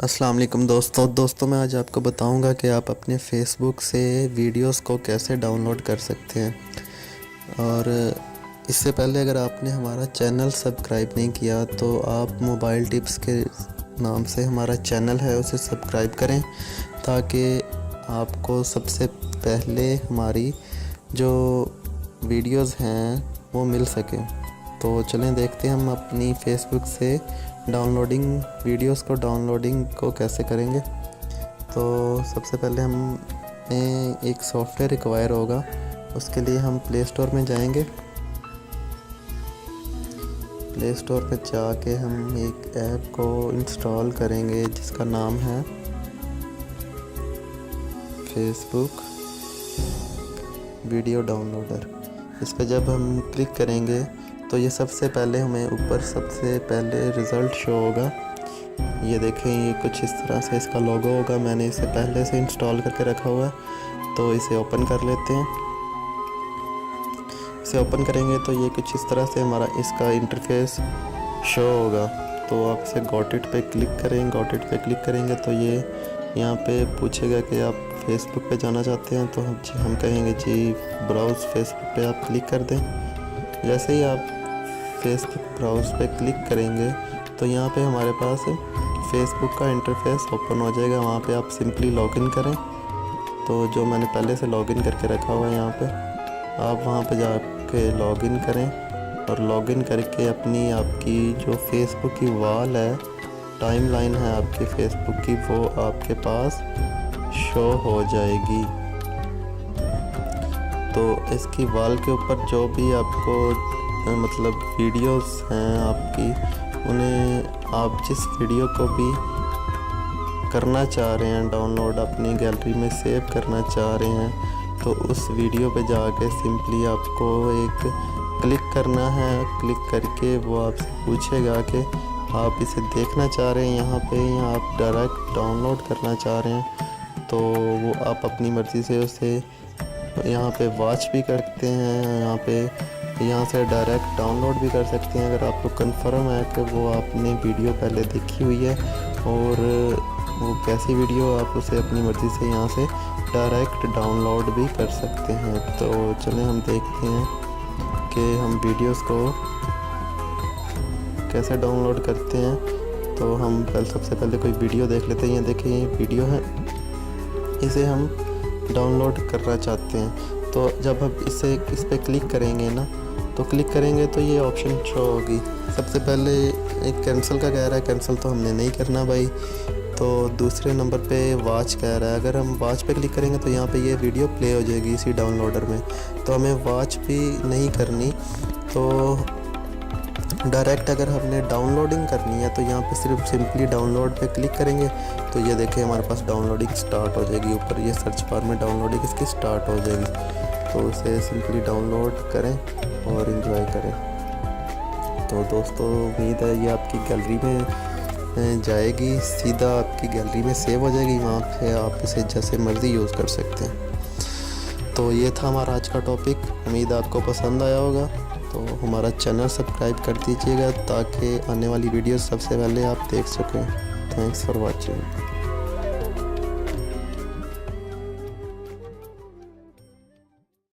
अस्सलाम वालेकुम दोस्तों मैं आज आपको बताऊंगा कि आप अपने फ़ेसबुक से वीडियोस को कैसे डाउनलोड कर सकते हैं। और इससे पहले अगर आपने हमारा चैनल सब्सक्राइब नहीं किया तो आप मोबाइल टिप्स के नाम से हमारा चैनल है उसे सब्सक्राइब करें ताकि आपको सबसे पहले हमारी जो वीडियोस हैं वो मिल सके। तो चलें देखते हैं हम अपनी फ़ेसबुक से वीडियोस को डाउनलोडिंग को कैसे करेंगे। तो सबसे पहले हमें एक सॉफ्टवेयर रिक्वायर होगा। उसके लिए हम प्ले स्टोर में जाएंगे। प्ले स्टोर पे जाके हम एक ऐप को इंस्टॉल करेंगे जिसका नाम है फेसबुक वीडियो डाउनलोडर। इस पर जब हम क्लिक करेंगे तो ये सबसे पहले हमें ऊपर सबसे पहले रिज़ल्ट शो होगा। ये देखें, ये कुछ इस तरह से इसका लोगो होगा। मैंने इसे पहले से इंस्टॉल करके रखा हुआ है तो इसे ओपन कर लेते हैं। इसे ओपन करेंगे तो ये कुछ इस तरह से हमारा इसका इंटरफेस शो होगा। तो आप इसे गॉट इट पे क्लिक करें। गॉट इट पे क्लिक करेंगे तो ये यहाँ पे पूछेगा कि आप फेसबुक पे जाना चाहते हैं। तो हम कहेंगे जी ब्राउज़ फेसबुक पे आप क्लिक कर दें। जैसे ही आप फेसबुक ब्राउज़ पे क्लिक करेंगे तो यहाँ पे हमारे पास फेसबुक का इंटरफेस ओपन हो जाएगा। वहाँ पे आप सिंपली लॉगिन करें। तो जो मैंने पहले से लॉगिन करके रखा हुआ है यहाँ पे, आप वहाँ पे जाके लॉगिन करें और लॉगिन करके अपनी आपकी जो फेसबुक की वॉल है, टाइमलाइन है आपकी फेसबुक की, वो आपके पास शो हो जाएगी। तो इसकी वॉल के ऊपर जो भी आपको मतलब वीडियोस हैं आपकी, उन्हें आप जिस वीडियो को भी करना चाह रहे हैं डाउनलोड, अपनी गैलरी में सेव करना चाह रहे हैं, तो उस वीडियो पे जाके सिंपली आपको एक क्लिक करना है। क्लिक करके वो आपसे पूछेगा कि आप इसे देखना चाह रहे हैं यहाँ पे या आप डायरेक्ट डाउनलोड करना चाह रहे हैं। तो वो आप अपनी मर्ज़ी से उसे यहाँ पे वॉच भी करते हैं, यहाँ से डायरेक्ट डाउनलोड भी कर सकते हैं अगर आपको कंफर्म है कि वो आपने वीडियो पहले देखी हुई है और वो कैसी वीडियो, आप उसे अपनी मर्ज़ी से यहाँ से डायरेक्ट डाउनलोड भी कर सकते हैं। तो चलें हम देखते हैं कि हम वीडियोस को कैसे डाउनलोड करते हैं। तो हम सबसे पहले कोई वीडियो देख लेते हैं। ये देखिए, ये वीडियो है, इसे हम डाउनलोड करना चाहते हैं। तो जब हम इस पे क्लिक करेंगे ना, तो क्लिक करेंगे तो ये ऑप्शन शो होगी। सबसे पहले एक कैंसिल का कह रहा है, कैंसिल तो हमने नहीं करना भाई। तो दूसरे नंबर पे वॉच कह रहा है। अगर हम वॉच पे क्लिक करेंगे तो यहाँ पे ये वीडियो प्ले हो जाएगी इसी डाउनलोडर में। तो हमें वॉच भी नहीं करनी। तो डायरेक्ट अगर हमने डाउनलोडिंग करनी है तो यहाँ पे सिर्फ सिंपली डाउनलोड पे क्लिक करेंगे तो ये देखिए हमारे पास डाउनलोडिंग स्टार्ट हो जाएगी। ऊपर ये सर्च बार में डाउनलोडिंग इसकी स्टार्ट हो जाएगी। तो इसे सिंपली डाउनलोड करें और एंजॉय करें। तो दोस्तों उम्मीद है ये आपकी गैलरी में जाएगी, सीधा आपकी गैलरी में सेव हो जाएगी। वहाँ पे आप इसे जैसे मर्ज़ी यूज़ कर सकते हैं। तो ये था हमारा आज का टॉपिक। उम्मीद आपको पसंद आया होगा। तो हमारा चैनल सब्सक्राइब कर दीजिएगा ताकि आने वाली वीडियो सबसे पहले आप देख सकें। Thanks for watching.